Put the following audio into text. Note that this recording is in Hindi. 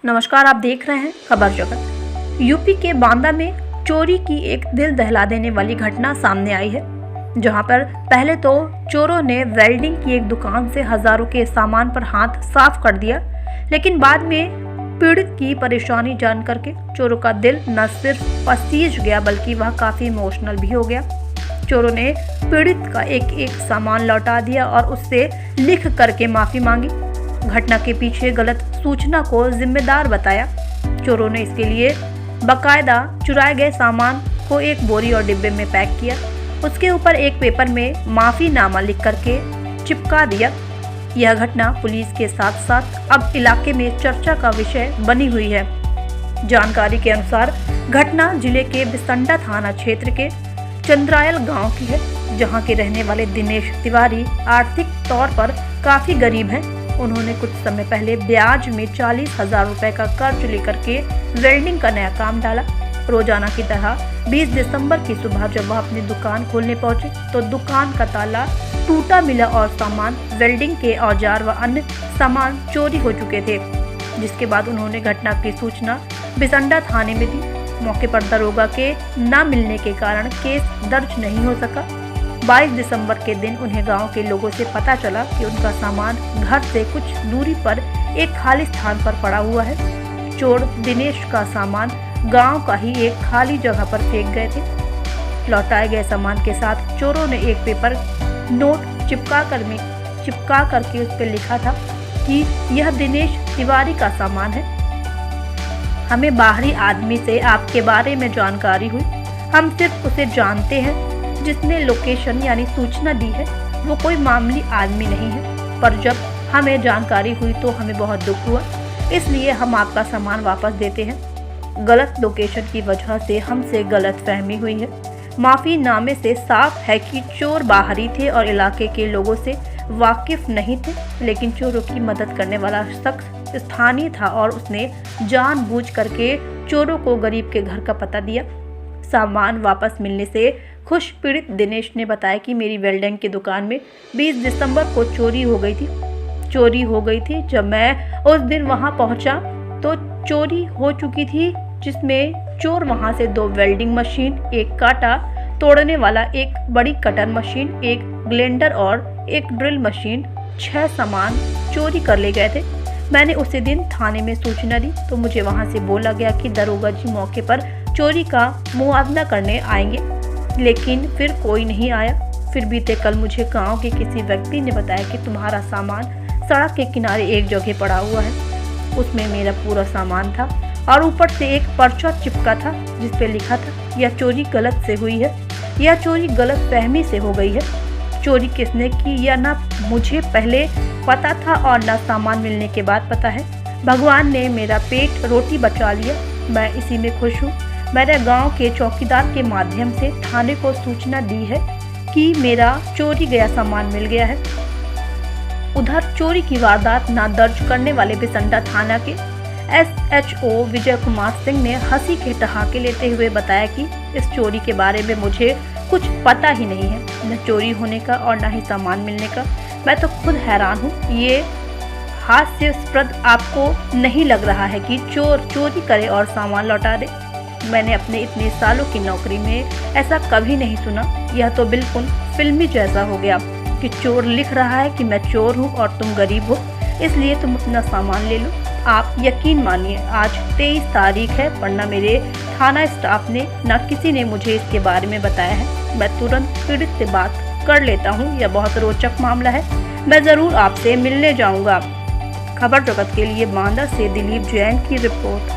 नमस्कार, आप देख रहे हैं खबर जगत। यूपी के बांदा में चोरी की एक दिल दहला देने वाली घटना सामने आई है, जहां पर पहले तो चोरों ने वेल्डिंग की एक दुकान से हजारों के सामान पर हाथ साफ कर दिया, लेकिन बाद में पीड़ित की परेशानी जान करके चोरों का दिल न सिर्फ पसीज गया बल्कि वह काफी इमोशनल भी हो गया। चोरों ने पीड़ित का एक एक सामान लौटा दिया और उससे लिख करके माफी मांगी। घटना के पीछे गलत सूचना को जिम्मेदार बताया। चोरों ने इसके लिए बकायदा चुराए गए सामान को एक बोरी और डिब्बे में पैक किया, उसके ऊपर एक पेपर में माफीनामा लिख करके चिपका दिया। यह घटना पुलिस के साथ साथ अब इलाके में चर्चा का विषय बनी हुई है। जानकारी के अनुसार घटना जिले के बिसंडा थाना क्षेत्र के चंद्रायल गांव की है, जहां के रहने वाले दिनेश तिवारी आर्थिक तौर पर काफी गरीब हैं। उन्होंने कुछ समय पहले ब्याज में 40,000 रुपए का कर्ज लेकर के वेल्डिंग का नया काम डाला। रोजाना की तरह 20 दिसंबर की सुबह जब वह अपनी दुकान खोलने पहुंचे तो दुकान का ताला टूटा मिला और सामान, वेल्डिंग के औजार व अन्य सामान चोरी हो चुके थे। जिसके बाद उन्होंने घटना की सूचना बिसंडा थाने में दी। मौके पर दरोगा के न मिलने के कारण केस दर्ज नहीं हो सका। 22 दिसंबर के दिन उन्हें गांव के लोगों से पता चला कि उनका सामान घर से कुछ दूरी पर एक खाली स्थान पर पड़ा हुआ है। चोर दिनेश का सामान गांव का ही एक खाली जगह पर फेंक गए थे। लौटाए गए सामान के साथ चोरों ने एक पेपर नोट चिपका करके उस पर लिखा था कि यह दिनेश तिवारी का सामान है। हमें बाहरी आदमी से आपके बारे में जानकारी हुई, हम सिर्फ उसे जानते हैं। जिसने लोकेशन यानी सूचना दी है वो कोई मामूली आदमी नहीं है, पर जब हमें जानकारी हुई तो हमें बहुत दुख हुआ, इसलिए हम आपका सामान वापस देते हैं। गलत लोकेशन की वजह से हमसे गलतफहमी हुई है। माफीनामे से साफ है कि चोर बाहरी थे और इलाके के लोगों से वाकिफ नहीं थे, लेकिन चोरों की मदद करने वाला शख्स स्थानीय था और उसने जानबूझ करके चोरों को गरीब के घर का पता दिया। सामान वापस मिलने से खुश पीड़ित दिनेश ने बताया कि मेरी वेल्डिंग की दुकान में 20 दिसंबर को चोरी हो गई थी। जब मैं उस दिन वहां पहुंचा तो चोरी हो चुकी थी, जिसमें चोर वहां से 2 वेल्डिंग मशीन, एक कांटा तोड़ने वाला, एक बड़ी कटर मशीन, एक ग्लेंडर और एक ड्रिल मशीन, 6 सामान चोरी कर ले गए थे। मैंने उसी दिन थाने में सूचना दी तो मुझे वहां से बोला गया कि दरोगा जी मौके पर चोरी का मुआवजा करने आएंगे, लेकिन फिर कोई नहीं आया। फिर बीते कल मुझे गांव के किसी व्यक्ति ने बताया कि तुम्हारा सामान सड़क के किनारे एक जगह पड़ा हुआ है। उसमें मेरा पूरा सामान था और ऊपर से एक पर्चा चिपका था जिस पे लिखा था यह चोरी गलत से हुई है, यह चोरी गलत फहमी से हो गई है। चोरी किसने की यह ना मुझे पहले पता था और ना सामान मिलने के बाद पता है। भगवान ने मेरा पेट रोटी बचा लिया, मैं इसी में खुश हूँ। मैंने गांव के चौकीदार के माध्यम से थाने को सूचना दी है कि मेरा चोरी गया सामान मिल गया है। उधर चोरी की वारदात न दर्ज करने वाले बिसंडा थाना के SHO विजय कुमार सिंह ने हंसी के ठहाके लेते हुए बताया कि इस चोरी के बारे में मुझे कुछ पता ही नहीं है, न चोरी होने का और न ही सामान मिलने का। मैं तो खुद हैरान हूँ। ये हास्यास्पद आपको नहीं लग रहा है कि चोर चोरी करे और सामान लौटा दे? मैंने अपने इतने सालों की नौकरी में ऐसा कभी नहीं सुना। यह तो बिल्कुल फिल्मी जैसा हो गया कि चोर लिख रहा है कि मैं चोर हूँ और तुम गरीब हो, इसलिए तुम अपना सामान ले लो। आप यकीन मानिए आज 23 तारीख है, वरना मेरे थाना स्टाफ ने न किसी ने मुझे इसके बारे में बताया है। मैं तुरंत पीड़ित से बात कर लेता हूँ। यह बहुत रोचक मामला है, मैं ज़रूर आपसे मिलने जाऊँगा। खबर जगत के लिए बांदा से दिलीप जैन की रिपोर्ट।